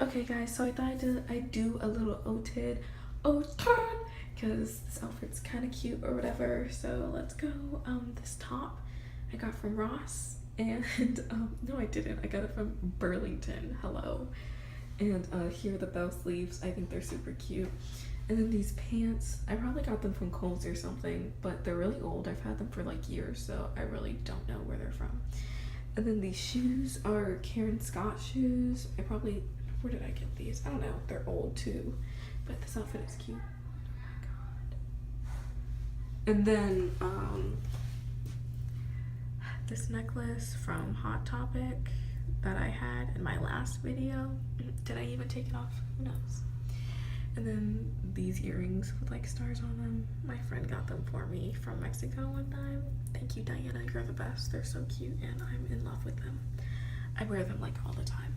Okay guys, so I thought I'd do a little OTID because this outfit's kind of cute or whatever. So let's go. This top I got from Ross, and no I didn't. I got it from Burlington. Hello. And here are the bell sleeves. I think they're super cute. And then these pants, I probably got them from Kohl's or something, but they're really old. I've had them for like years, so I really don't know where they're from. And then these shoes are Karen Scott shoes. Where did I get these? I don't know. They're old too, but this outfit is cute. Oh my god. And then this necklace from Hot Topic that I had in my last video. Did I even take it off? Who knows? And then these earrings with like stars on them. My friend got them for me from Mexico one time. Thank you, Diana. You're the best. They're so cute and I'm in love with them. I wear them like all the time.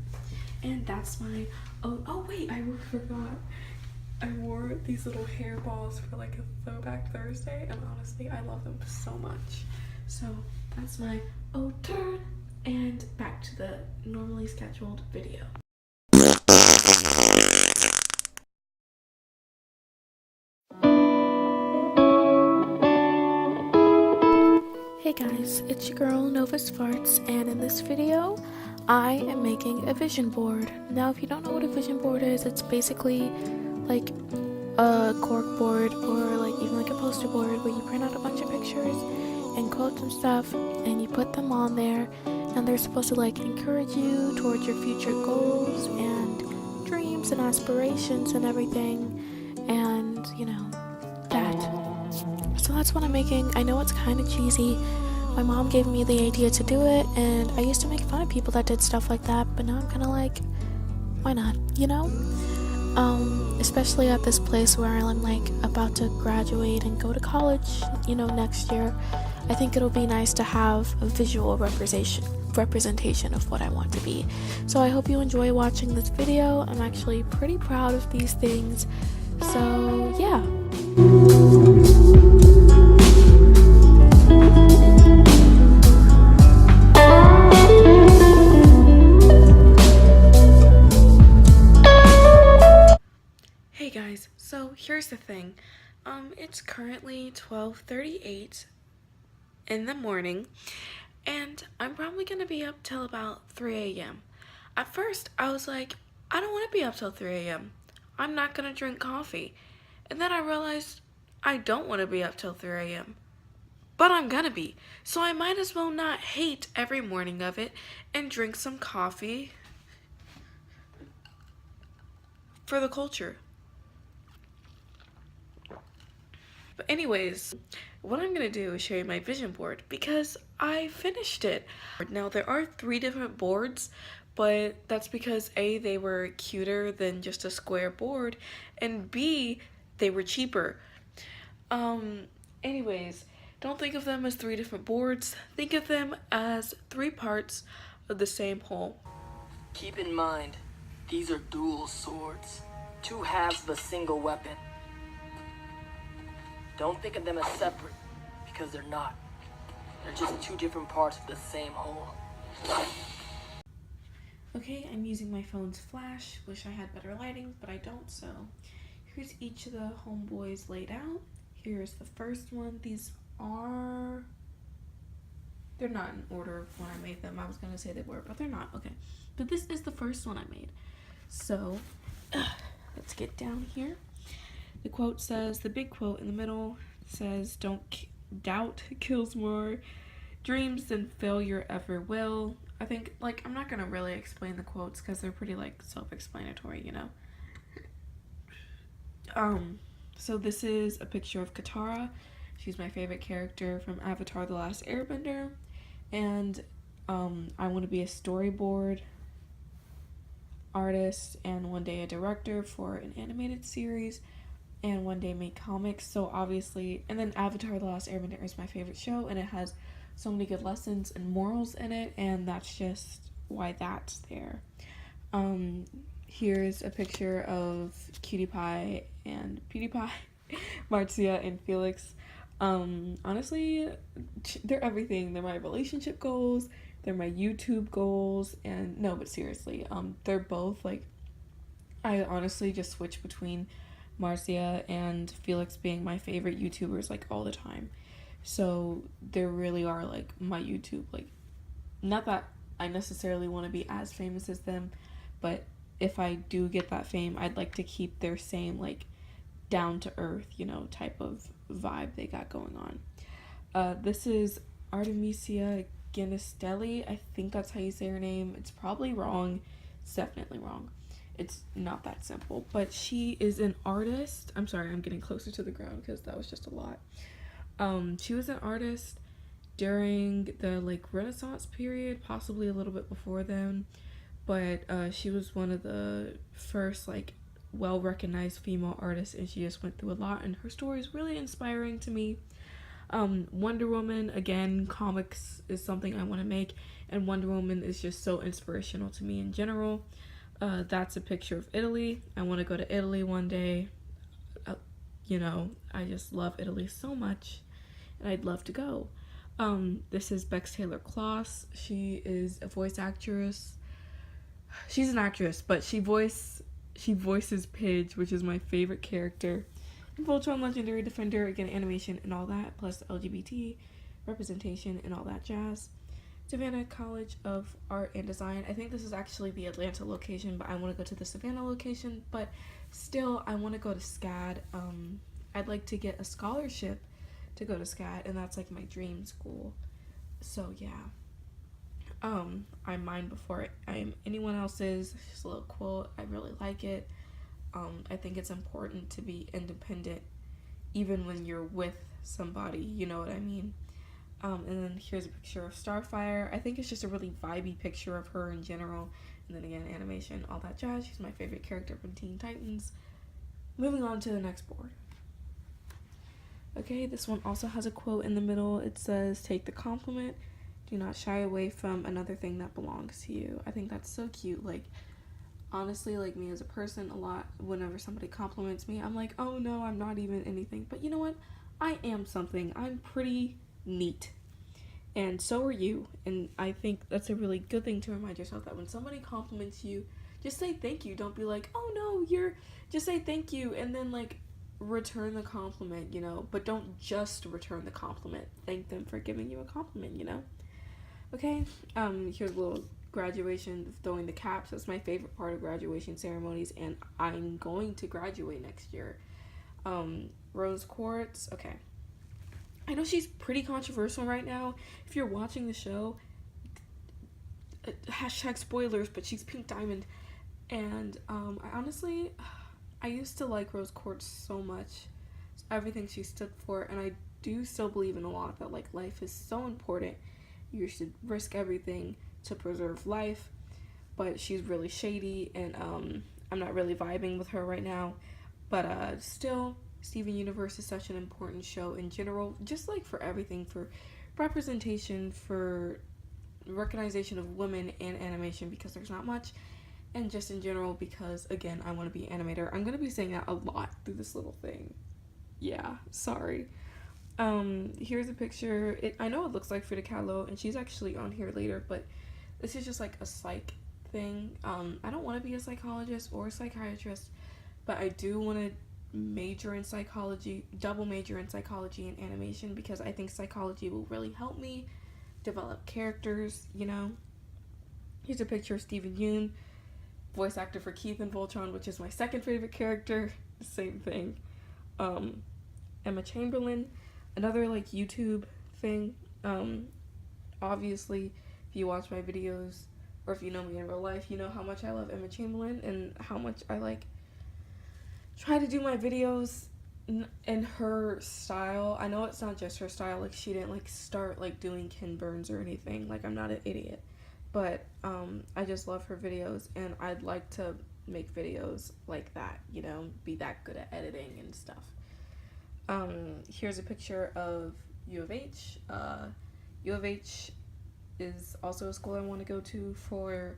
And that's my, oh wait, I forgot. I wore these little hair balls for like a throwback Thursday, and honestly, I love them so much. So that's my turn, and back to the normally scheduled video. Hey guys, it's your girl Novus Farts, and in this video, I am making a vision board. Now, if you don't know what a vision board is, it's basically like a cork board or like even like a poster board where you print out a bunch of pictures and quotes and stuff, and you put them on there, and they're supposed to like encourage you towards your future goals and dreams and aspirations and everything, and you know, that. So that's what I'm making. I know it's kind of cheesy. My mom gave me the idea to do it, and I used to make fun of people that did stuff like that, but now I'm kind of like, why not, you know? Especially at this place where I'm like about to graduate and go to college, you know, next year. I think it'll be nice to have a visual representation of what I want to be. So I hope you enjoy watching this video. I'm actually pretty proud of these things. So yeah. Hey guys, so here's the thing. It's currently 12:38 in the morning, and I'm probably gonna be up till about 3 a.m. At first, I was like, I don't want to be up till 3 a.m. I'm not gonna drink coffee. And then I realized I don't want to be up till 3 a.m. But I'm gonna be. So I might as well not hate every morning of it and drink some coffee for the culture. But anyways, what I'm gonna do is show you my vision board because I finished it. Now there are 3 different boards, but that's because A, they were cuter than just a square board, and B, they were cheaper. Anyways, don't think of them as 3 different boards. Think of them as 3 parts of the same whole. Keep in mind, these are dual swords, 2 halves of a single weapon. Don't think of them as separate, because they're not. They're just 2 different parts of the same whole. Okay, I'm using my phone's flash. Wish I had better lighting, but I don't, so here's each of the homeboys laid out. Here's the first one. These are... they're not in order of when I made them. I was gonna say they were, but they're not. Okay, but this is the first one I made. So, let's get down here. The quote says, the big quote in the middle says, doubt kills more dreams than failure ever will. I think, like, I'm not gonna really explain the quotes because they're pretty, like, self-explanatory, you know? So this is a picture of Katara. She's my favorite character from Avatar: The Last Airbender. And, I want to be a storyboard artist and one day a director for an animated series, and one day make comics. So obviously, and then Avatar: The Last Airbender is my favorite show, and it has so many good lessons and morals in it, and that's just why that's there. Here's a picture of Cutie Pie and Pewdie Pie, Marcia and Felix. Honestly, they're everything. They're my relationship goals, they're my YouTube goals, and no, but seriously, they're both like I honestly just switch between Marcia and Felix being my favorite YouTubers like all the time. So there really are like my YouTube, like, not that I necessarily want to be as famous as them, but if I do get that fame, I'd like to keep their same like down to earth, type of vibe they got going on. This is Artemisia Ganistelli. I think that's how you say her name. It's probably wrong. It's definitely wrong. It's not that simple. But she is an artist. I'm sorry, I'm getting closer to the ground because that was just a lot. She was an artist during the like Renaissance period, possibly a little bit before then. But she was one of the first like well-recognized female artists, and she just went through a lot, and her story is really inspiring to me. Wonder Woman, again, comics is something I want to make, and Wonder Woman is just so inspirational to me in general. That's a picture of Italy. I want to go to Italy one day. I just love Italy so much, and I'd love to go. This is Bex Taylor Kloss. She is a voice actress. She's an actress, but she voices Pidge, which is my favorite character. Voltron Legendary Defender, again, animation and all that, plus LGBT representation and all that jazz. Savannah College of Art and Design. I think this is actually the Atlanta location, but I want to go to the Savannah location, but still, I want to go to SCAD. I'd like to get a scholarship to go to SCAD, and that's like my dream school. So yeah. I'm mine before I am anyone else's. It's just a little quote. I really like it. I think it's important to be independent even when you're with somebody, you know what I mean? And then here's a picture of Starfire. I think it's just a really vibey picture of her in general. And then again, animation, all that jazz. She's my favorite character from Teen Titans. Moving on to the next board. Okay, this one also has a quote in the middle. It says, "Take the compliment. Do not shy away from another thing that belongs to you." I think that's so cute. Like, honestly, like me as a person, a lot, whenever somebody compliments me, I'm like, oh no, I'm not even anything. But you know what? I am something. I'm pretty neat. And so are you. And I think that's a really good thing to remind yourself that when somebody compliments you, just say thank you. Don't be like, oh no, just say thank you and then like return the compliment, but don't just return the compliment. Thank them for giving you a compliment, Okay, here's a little graduation, throwing the caps. That's my favorite part of graduation ceremonies, and I'm going to graduate next year. Rose quartz. Okay, I know she's pretty controversial right now. If you're watching the show, hashtag spoilers, but she's pink diamond, and I used to like Rose quartz so much, everything she stood for, and I do still believe in a lot that like life is so important. You should risk everything to preserve life, but she's really shady, and I'm not really vibing with her right now. But still, Steven Universe is such an important show in general, just like for everything, for representation, for recognition of women in animation, because there's not much, and just in general because, again, I want to be an animator. I'm going to be saying that a lot through this little thing. Yeah, sorry. Here's a picture. I know it looks like Frida Kahlo, and she's actually on here later, but this is just like a psych thing. I don't want to be a psychologist or a psychiatrist, but I do want to major in psychology, double major in psychology and animation, because I think psychology will really help me develop characters, Here's a picture of Steven Yeun, voice actor for Keith and Voltron, which is my second favorite character. Same thing. Emma Chamberlain, another like YouTube thing. Obviously, if you watch my videos or if you know me in real life, you know how much I love Emma Chamberlain and how much I like try to do my videos in her style. I know it's not just her style, like she didn't like start like doing Ken Burns or anything, like I'm not an idiot, but I just love her videos, and I'd like to make videos like that, be that good at editing and stuff. Here's a picture of U of H. U of H is also a school I want to go to for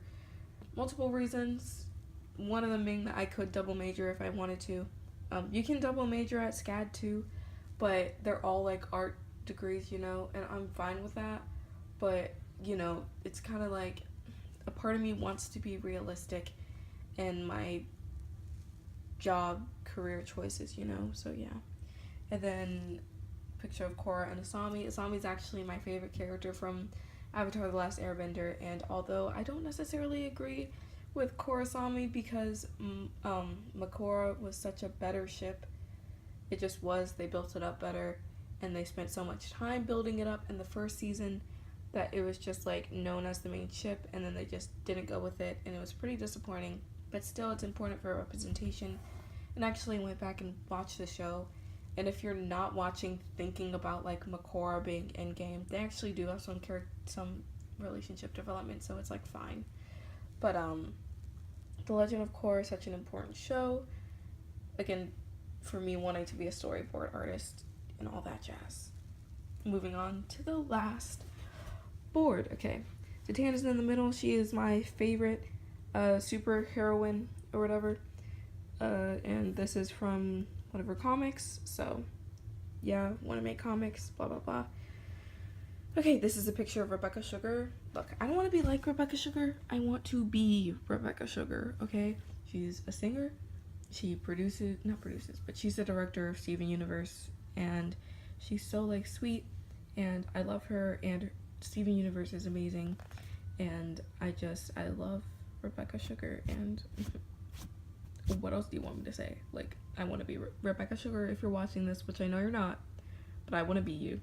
multiple reasons. One of them being that I could double major if I wanted to. You can double major at SCAD too, but they're all like art degrees, and I'm fine with that. But, it's kind of like a part of me wants to be realistic, and my job career choices, you know, so yeah. And then picture of Korra and Asami. Asami's actually my favorite character from Avatar: The Last Airbender, and although I don't necessarily agree with Korrasami because Makora was such a better ship, it just was, they built it up better, and they spent so much time building it up in the first season that it was just like known as the main ship, and then they just didn't go with it, and it was pretty disappointing. But still, it's important for representation. And actually went back and watched the show, and if you're not watching thinking about like Makora being in game, they actually do have some relationship development, so it's like fine. But The Legend of Korra is such an important show. Again, for me wanting to be a storyboard artist and all that jazz. Moving on to the last board. Okay, Zatanna's in the middle. She is my favorite super heroine or whatever. And this is from one of her comics, so yeah, want to make comics, blah blah blah. Okay, this is a picture of Rebecca Sugar. Look, I don't want to be like Rebecca Sugar, I want to be Rebecca Sugar, okay? She's a singer, she not produces, but she's the director of Steven Universe, and she's so like sweet, and I love her, and Steven Universe is amazing, and I love Rebecca Sugar, and what else do you want me to say? Like, I want to be Rebecca Sugar if you're watching this, which I know you're not, but I want to be you.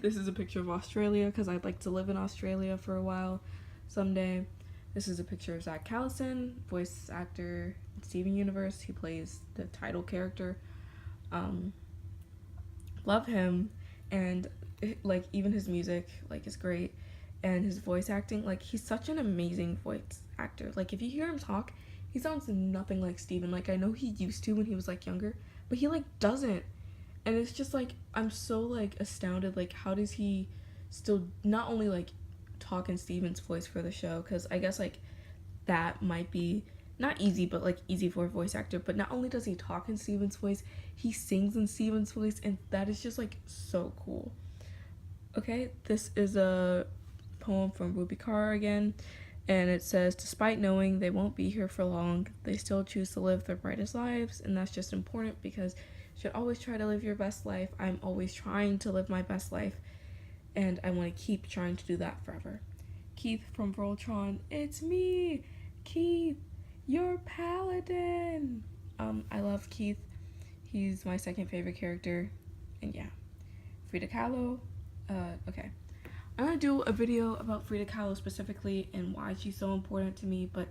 This is a picture of Australia because I'd like to live in Australia for a while someday. This is a picture of Zach Callison, voice actor in Steven Universe. He plays the title character. Love him, and like even his music like is great, and his voice acting, like he's such an amazing voice actor. Like if you hear him talk, he sounds nothing like Steven. Like I know he used to when he was like younger, but he like doesn't. And it's just like I'm so like astounded, like how does he still not only like talk in Steven's voice for the show, because I guess like that might be not easy, but like easy for a voice actor, but not only does he talk in Steven's voice, he sings in Steven's voice, and that is just like so cool. Okay, this is a poem from Ruby Carr again, and it says, despite knowing they won't be here for long, they still choose to live their brightest lives, and that's just important because you should always try to live your best life. I'm always trying to live my best life, and I want to keep trying to do that forever. Keith from Voltron, it's me, Keith, your paladin. I love Keith. He's my second favorite character, and yeah. Frida Kahlo. Okay. I'm gonna do a video about Frida Kahlo specifically and why she's so important to me, but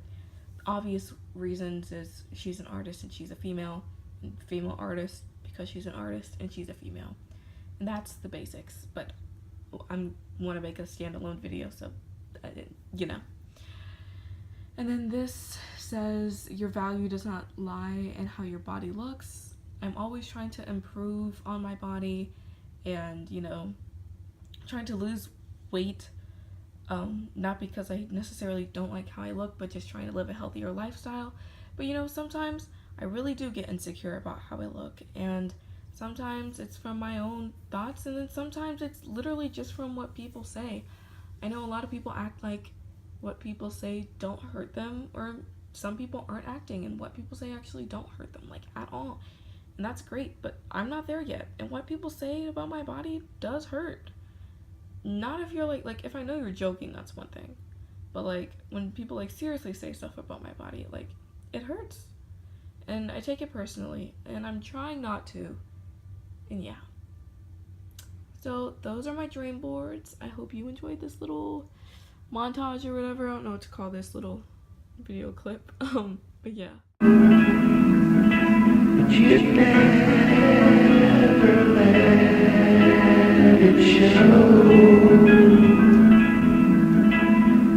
obvious reasons is she's an artist and she's a female artist because she's an artist and she's a female, and that's the basics. But I want to make a standalone video, so you know. And then this says, your value does not lie in how your body looks. I'm always trying to improve on my body, and you know, trying to lose weight, not because I necessarily don't like how I look, but just trying to live a healthier lifestyle. But you know, sometimes I really do get insecure about how I look, and sometimes it's from my own thoughts, and then sometimes it's literally just from what people say. I know a lot of people act like what people say don't hurt them, or some people aren't acting and what people say actually don't hurt them, like at all, and that's great, but I'm not there yet, and what people say about my body does hurt. Not if you're like if I know you're joking, that's one thing, but like when people like seriously say stuff about my body, like it hurts, and I take it personally, and I'm trying not to, and yeah. So those are my dream boards. I hope you enjoyed this little montage or whatever. I don't know what to call this little video clip. But yeah. You never let it show.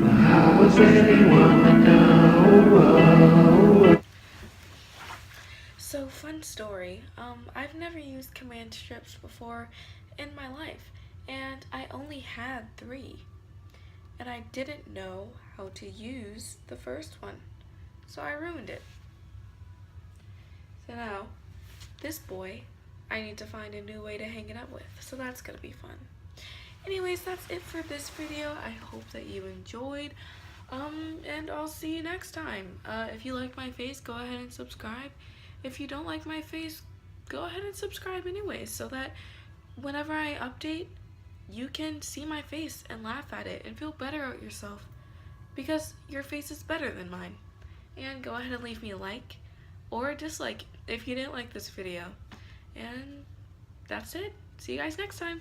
Well, how was anyone to know? So, fun story. I've never used command strips before in my life, and I only had 3. And I didn't know how to use the first one, so I ruined it. So now, this boy, I need to find a new way to hang it up with, so that's gonna be fun. Anyways, that's it for this video. I hope that you enjoyed. And I'll see you next time. If you like my face, go ahead and subscribe. If you don't like my face, go ahead and subscribe anyway, so that whenever I update, you can see my face and laugh at it and feel better about yourself, because your face is better than mine. And go ahead and leave me a like or a dislike if you didn't like this video. And that's it. See you guys next time.